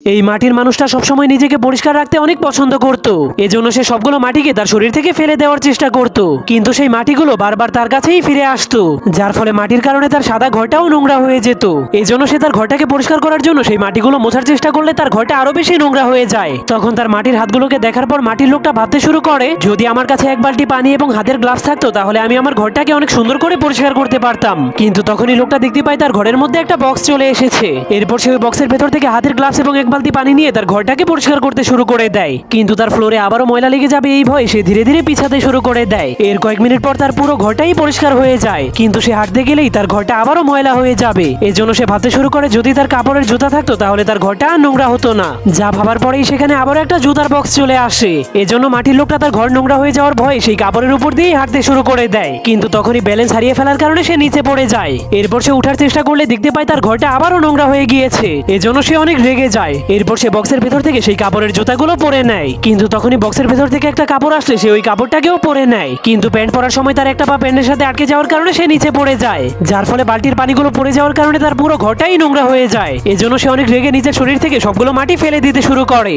এই মাটির মানুষটা সবসময় নিজেকে পরিষ্কার রাখতে অনেক পছন্দ করত। এজন্য সে সবগুলো মাটিকে তার শরীর থেকে ফেলে দেওয়ার চেষ্টা করত, কিন্তু সেই মাটিগুলো বারবার তার কাছেই ফিরে আসতো, যার ফলে মাটির কারণে তার সাদা ঘরটাও নোংরা হয়ে যেত। এজন্য সে তার ঘরটাকে পরিষ্কার করার জন্য সেই মাটিগুলো মোছার চেষ্টা করলে তার ঘরটা আরো বেশি নোংরা হয়ে যায়। তখন তার মাটির হাতগুলোকে দেখার পর মাটির লোকটা ভাবতে শুরু করে, যদি আমার কাছে এক বালতি পানি এবং হাতের গ্লাভস থাকতো তাহলে আমি আমার ঘরটাকে অনেক সুন্দর করে পরিষ্কার করতে পারতাম। কিন্তু তখনই লোকটা দেখতে পায় তার ঘরের মধ্যে একটা বক্স চলে এসেছে। এরপর সে ওই বক্সের ভেতর থেকে হাতের গ্লাভস এবং এক বালতি পানি নিয়ে তার ঘরটাকে পরিষ্কার করতে শুরু করে দেয়। কিন্তু তার ফ্লোরে আবারও ময়লা লেগে যাবে এই ভয়ে সে ধীরে ধীরে পিছাতে শুরু করে দেয়। এর কয়েক মিনিট পর তার পুরো ঘরটাই পরিষ্কার হয়ে যায়, কিন্তু সে হাঁটতে গেলেই তার ঘরটা আবারও ময়লা হয়ে যাবে। এজন্য সে ভাবতে শুরু করে, যদি তার কাপড়ের জুতা থাকতো তাহলে তার ঘরটা আর নোংরা হতো না। যা ভাবার পরেই সেখানে আবারও একটা জুতার বক্স চলে আসে। এজন্য মাটির লোকটা তার ঘর নোংরা হয়ে যাওয়ার ভয়ে সেই কাপড়ের উপর দিয়েই হাঁটতে শুরু করে দেয়, কিন্তু তখনই ব্যালেন্স হারিয়ে ফেলার কারণে সে নিচে পড়ে যায়। এরপর সে উঠার চেষ্টা করলে দেখতে পায় তার ঘরটা আবারও নোংরা হয়ে গিয়েছে। এজন্য সে অনেক রেগে যায়। এরপর সে বক্সের ভেতর থেকে সেই কাপড়ের জুতাগুলো পরে নেয়, কিন্তু তখনই বক্সের ভেতর থেকে একটা কাপড় আসলে সে ওই কাপড়টাকেও পরে নেয়, কিন্তু প্যান্ট পরার সময় তার একটা পা প্যান্টের সাথে আটকে যাওয়ার কারণে সে নিচে পড়ে যায়, যার ফলে বালতির পানিগুলো পড়ে যাওয়ার কারণে তার পুরো ঘরটাই নোংরা হয়ে যায়। এজন্য সে অনেক রেগে নিজের শরীর থেকে সবগুলো মাটি ফেলে দিতে শুরু করে।